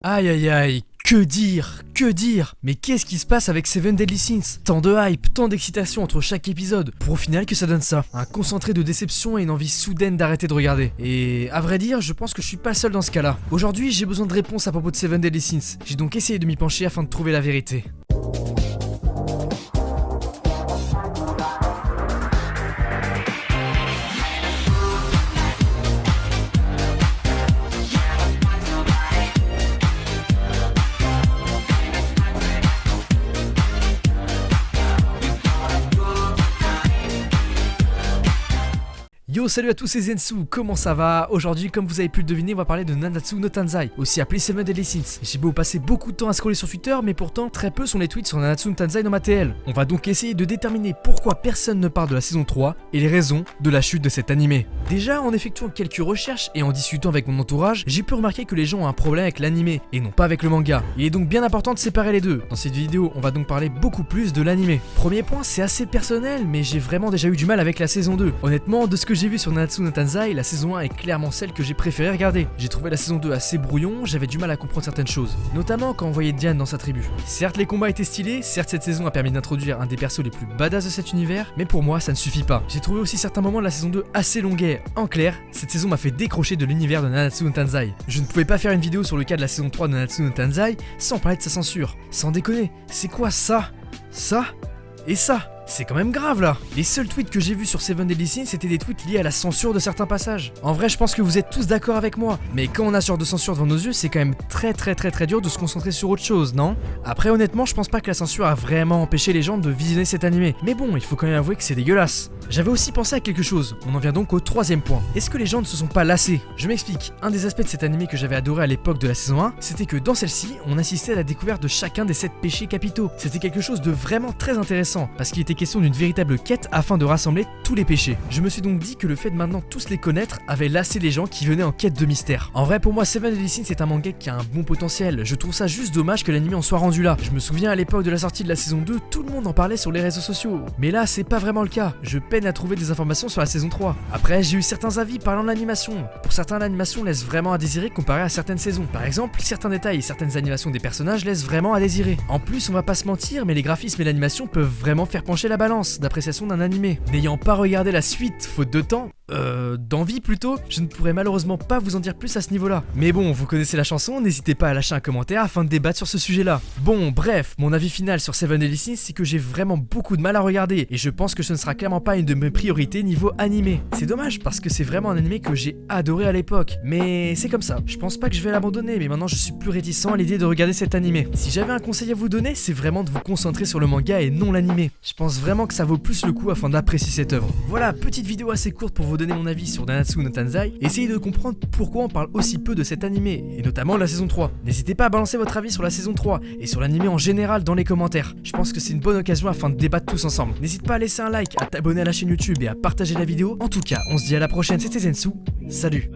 Aïe aïe aïe, que dire. Mais qu'est-ce qui se passe avec Seven Deadly Sins? Tant de hype, tant d'excitation entre chaque épisode, pour au final que ça donne ça. Un concentré de déception et une envie soudaine d'arrêter de regarder. Et à vrai dire, je pense que je suis pas seul dans ce cas-là. Aujourd'hui, j'ai besoin de réponses à propos de Seven Deadly Sins. J'ai donc essayé de m'y pencher afin de trouver la vérité. Yo, salut à tous, c'est Zensu, comment ça va? Aujourd'hui, comme vous avez pu le deviner, on va parler de Nanatsu no Taizai, aussi appelé Seven Deadly Sins. J'ai beau passer beaucoup de temps à scroller sur Twitter, mais pourtant très peu sont les tweets sur Nanatsu no Taizai dans ma TL. On va donc essayer de déterminer pourquoi personne ne parle de la saison 3 et les raisons de la chute de cet animé. Déjà, en effectuant quelques recherches et en discutant avec mon entourage, j'ai pu remarquer que les gens ont un problème avec l'animé et non pas avec le manga. Il est donc bien important de séparer les deux. Dans cette vidéo, on va donc parler beaucoup plus de l'animé. Premier point, c'est assez personnel, mais j'ai vraiment déjà eu du mal avec la saison 2. Honnêtement, de ce que j'ai vu sur Nanatsu no Taizai, la saison 1 est clairement celle que j'ai préféré regarder. J'ai trouvé la saison 2 assez brouillon, j'avais du mal à comprendre certaines choses, notamment quand on voyait Diane dans sa tribu. Certes, les combats étaient stylés, certes cette saison a permis d'introduire un des persos les plus badass de cet univers, mais pour moi ça ne suffit pas. J'ai trouvé aussi certains moments de la saison 2 assez longuets. En clair, cette saison m'a fait décrocher de l'univers de Nanatsu no Taizai. Je ne pouvais pas faire une vidéo sur le cas de la saison 3 de Nanatsu no Taizai sans parler de sa censure. Sans déconner, c'est quoi ça? Ça? Et ça? C'est quand même grave là. Les seuls tweets que j'ai vus sur Seven Deadly Sins c'était des tweets liés à la censure de certains passages. En vrai je pense que vous êtes tous d'accord avec moi, mais quand on a ce genre de censure devant nos yeux c'est quand même très dur de se concentrer sur autre chose, non? Après honnêtement je pense pas que la censure a vraiment empêché les gens de visionner cet animé, mais bon il faut quand même avouer que c'est dégueulasse. J'avais aussi pensé à quelque chose, on en vient donc au troisième point. Est-ce que les gens ne se sont pas lassés? Je m'explique, un des aspects de cet animé que j'avais adoré à l'époque de la saison 1, c'était que dans celle-ci, on assistait à la découverte de chacun des 7 péchés capitaux. C'était quelque chose de vraiment très intéressant, parce qu'il était question d'une véritable quête afin de rassembler tous les péchés. Je me suis donc dit que le fait de maintenant tous les connaître avait lassé les gens qui venaient en quête de mystère. En vrai pour moi Seven Deadly Sins c'est un manga qui a un bon potentiel, je trouve ça juste dommage que l'anime en soit rendu là. Je me souviens à l'époque de la sortie de la saison 2, tout le monde en parlait sur les réseaux sociaux, mais là c'est pas vraiment le cas, je peine à trouver des informations sur la saison 3. Après j'ai eu certains avis parlant de l'animation. Pour certains l'animation laisse vraiment à désirer comparé à certaines saisons. Par exemple certains détails et certaines animations des personnages laissent vraiment à désirer. En plus on va pas se mentir mais les graphismes et l'animation peuvent vraiment faire pencher la balance d'appréciation d'un animé. N'ayant pas regardé la suite faute de temps, d'envie plutôt, je ne pourrais malheureusement pas vous en dire plus à ce niveau-là. Mais bon, vous connaissez la chanson, n'hésitez pas à lâcher un commentaire afin de débattre sur ce sujet-là. Bon, bref, mon avis final sur Seven Deadly Sins, c'est que j'ai vraiment beaucoup de mal à regarder, et je pense que ce ne sera clairement pas une de mes priorités niveau animé. C'est dommage, parce que c'est vraiment un animé que j'ai adoré à l'époque, mais c'est comme ça. Je pense pas que je vais l'abandonner, mais maintenant je suis plus réticent à l'idée de regarder cet animé. Si j'avais un conseil à vous donner, c'est vraiment de vous concentrer sur le manga et non l'animé. Je pense vraiment que ça vaut plus le coup afin d'apprécier cette œuvre. Voilà, petite vidéo assez courte pour vous donner mon avis sur Nanatsu no Taizai, essayez de comprendre pourquoi on parle aussi peu de cet animé, et notamment la saison 3. N'hésitez pas à balancer votre avis sur la saison 3, et sur l'animé en général dans les commentaires. Je pense que c'est une bonne occasion afin de débattre tous ensemble. N'hésite pas à laisser un like, à t'abonner à la chaîne YouTube et à partager la vidéo. En tout cas, on se dit à la prochaine, c'était Zensu, salut!